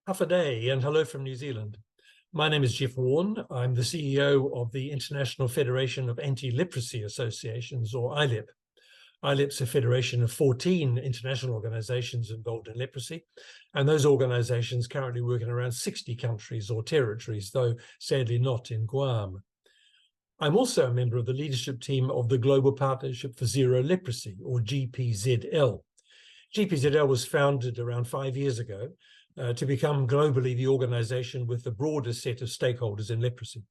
Half a day and hello from New Zealand. My name is Jeff Warren. I'm the CEO of the International Federation of Anti-Leprosy Associations, or ILEP. ILEP's a federation of 14 international organizations involved in leprosy, and those organizations currently work in around 60 countries or territories, though sadly not in Guam. I'm also a member of the leadership team of the Global Partnership for Zero Leprosy, or GPZL. GPZL was founded around 5 years ago to become globally the organization with the broadest set of stakeholders in leprosy.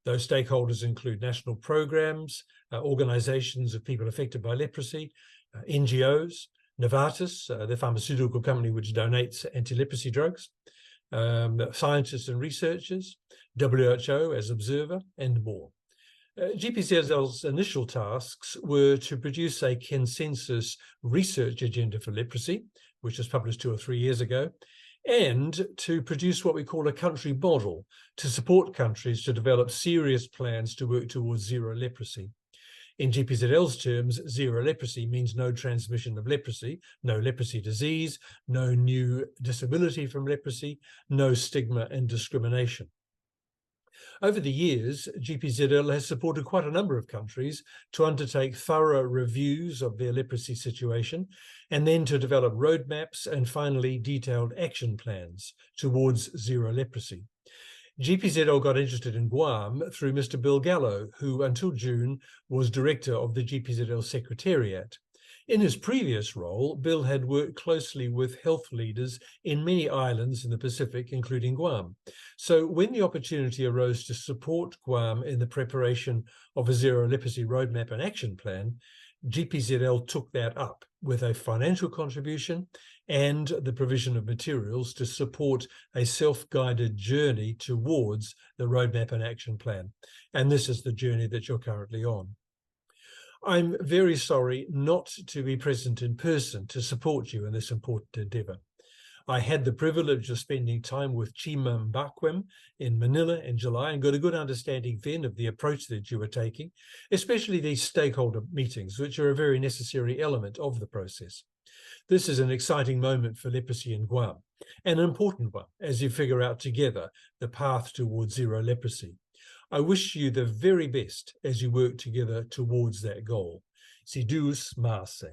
Those stakeholders include national programs, organizations of people affected by leprosy, NGOs, Novartis, the pharmaceutical company which donates anti-leprosy drugs, scientists and researchers, WHO as observer, and more. GPZL's initial tasks were to produce a consensus research agenda for leprosy, which was published 2 or 3 years ago, and to produce what we call a country model to support countries to develop serious plans to work towards zero leprosy. In GPZL's terms, zero leprosy means no transmission of leprosy, no leprosy disease, no new disability from leprosy, no stigma and discrimination. Over the years, GPZL has supported quite a number of countries to undertake thorough reviews of their leprosy situation, and then to develop roadmaps and finally detailed action plans towards zero leprosy. GPZL got interested in Guam through Mr. Bill Gallo, who until June was director of the GPZL Secretariat. In his previous role, Bill had worked closely with health leaders in many islands in the Pacific, including Guam. So when the opportunity arose to support Guam in the preparation of a zero leprosy roadmap and action plan, GPZL took that up with a financial contribution and the provision of materials to support a self-guided journey towards the roadmap and action plan. And this is the journey that you're currently on. I'm very sorry not to be present in person to support you in this important endeavour. I had the privilege of spending time with Chima Mbakwem in Manila in July and got a good understanding then of the approach that you were taking, especially these stakeholder meetings, which are a very necessary element of the process. This is an exciting moment for leprosy in Guam, and an important one as you figure out together the path towards zero leprosy. I wish you the very best as you work together towards that goal. Si Deus Mace.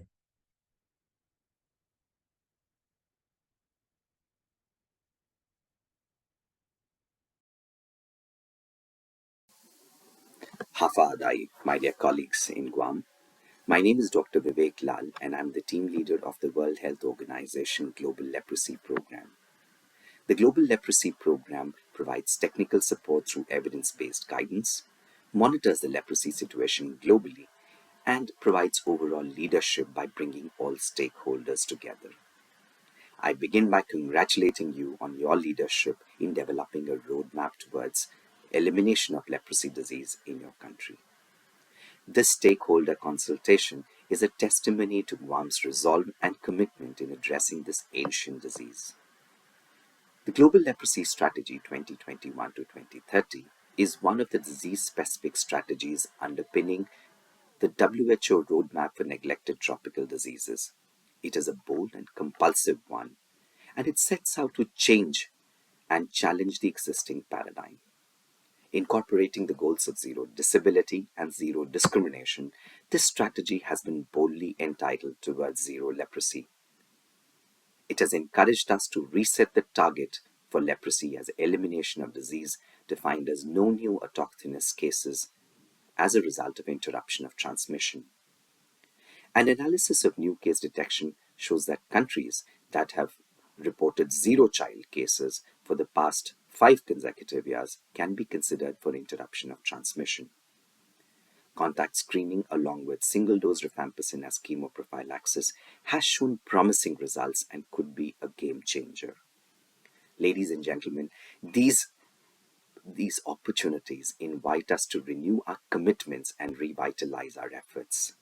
Hafa Adai, my dear colleagues in Guam. My name is Dr. Vivek Lal, and I'm the team leader of the World Health Organization Global Leprosy Program. The Global Leprosy Program provides technical support through evidence-based guidance, monitors the leprosy situation globally, and provides overall leadership by bringing all stakeholders together. I begin by congratulating you on your leadership in developing a roadmap towards elimination of leprosy disease in your country. This stakeholder consultation is a testimony to Guam's resolve and commitment in addressing this ancient disease. The Global Leprosy Strategy 2021 to 2030 is one of the disease-specific strategies underpinning the WHO Roadmap for Neglected Tropical Diseases. It is a bold and compulsive one, and it sets out to change and challenge the existing paradigm. Incorporating the goals of zero disability and zero discrimination, this strategy has been boldly entitled Towards Zero Leprosy. It has encouraged us to reset the target for leprosy as elimination of disease defined as no new autochthonous cases as a result of interruption of transmission. An analysis of new case detection shows that countries that have reported zero child cases for the past 5 consecutive years can be considered for interruption of transmission. Contact screening along with single-dose rifampicin as chemoprophylaxis has shown promising results and could be a game changer. Ladies and gentlemen, these opportunities invite us to renew our commitments and revitalize our efforts.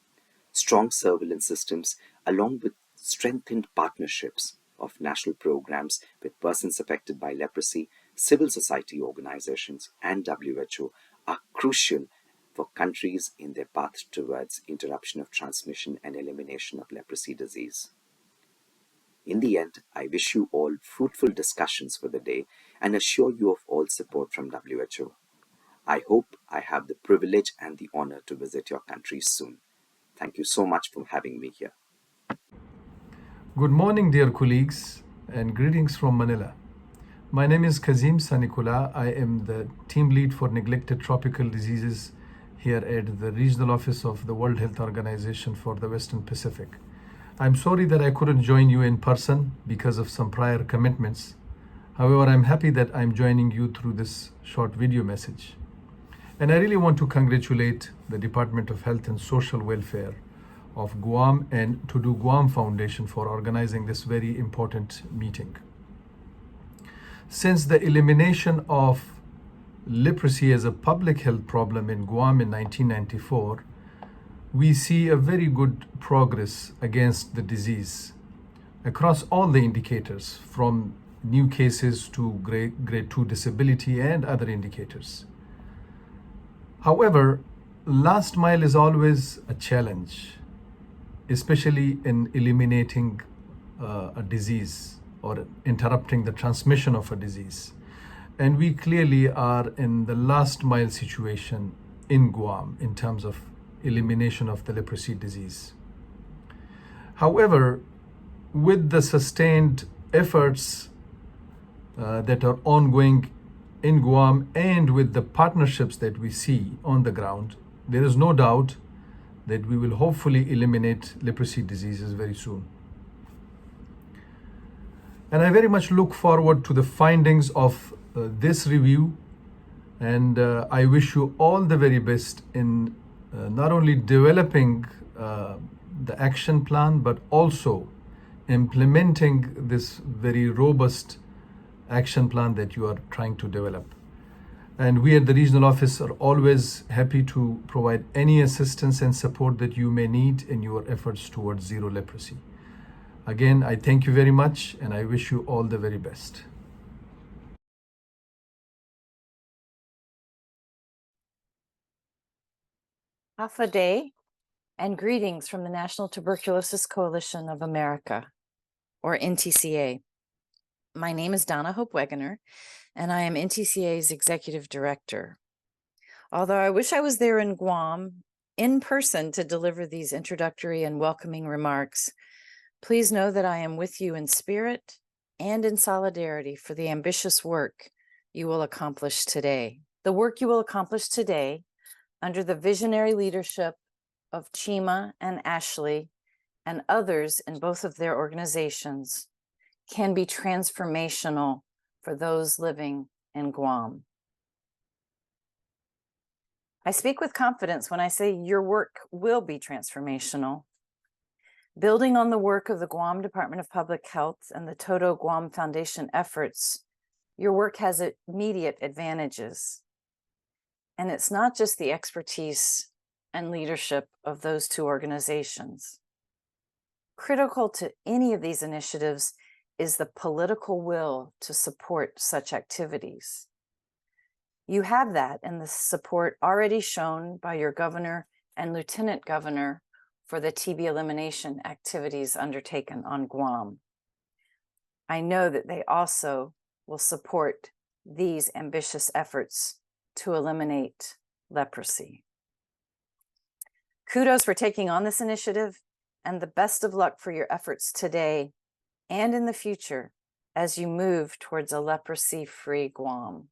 Strong surveillance systems, along with strengthened partnerships of national programs with persons affected by leprosy, civil society organizations, and WHO are crucial for countries in their path towards interruption of transmission and elimination of leprosy disease. In the end, I wish you all fruitful discussions for the day and assure you of all support from WHO. I hope I have the privilege and the honor to visit your country soon. Thank you so much for having me here. Good morning, dear colleagues, and greetings from Manila. My name is Kazim Sanikula. I am the team lead for neglected tropical diseases here at the Regional Office of the World Health Organization for the Western Pacific. I'm sorry that I couldn't join you in person because of some prior commitments. However, I'm happy that I'm joining you through this short video message. And I really want to congratulate the Department of Health and Social Welfare of Guam and To Do Guam Foundation for organizing this very important meeting. Since the elimination of leprosy as a public health problem in Guam in 1994, we see a very good progress against the disease across all the indicators, from new cases to grade 2 disability and other indicators. However, last mile is always a challenge, especially in eliminating a disease or interrupting the transmission of a disease. And we clearly are in the last mile situation in Guam in terms of elimination of the leprosy disease. However, with the sustained efforts that are ongoing in Guam and with the partnerships that we see on the ground, there is no doubt that we will hopefully eliminate leprosy diseases very soon. And I very much look forward to the findings of this review, and I wish you all the very best in not only developing the action plan, but also implementing this very robust action plan that you are trying to develop. And we at the regional office are always happy to provide any assistance and support that you may need in your efforts towards zero leprosy. Again, I thank you very much, and I wish you all the very best. Hafa Day and greetings from the National Tuberculosis Coalition of America, or NTCA. My name is Donna Hope Wegener, and I am NTCA's Executive Director. Although I wish I was there in Guam in person to deliver these introductory and welcoming remarks, please know that I am with you in spirit and in solidarity for the ambitious work you will accomplish today. The work you will accomplish today under the visionary leadership of Chima and Ashley and others in both of their organizations can be transformational for those living in Guam. I speak with confidence when I say your work will be transformational. Building on the work of the Guam Department of Public Health and the Todo Guam Foundation efforts, your work has immediate advantages. And it's not just the expertise and leadership of those two organizations. Critical to any of these initiatives is the political will to support such activities. You have that in the support already shown by your governor and lieutenant governor for the TB elimination activities undertaken on Guam. I know that they also will support these ambitious efforts to eliminate leprosy. Kudos for taking on this initiative, and the best of luck for your efforts today and in the future as you move towards a leprosy-free Guam.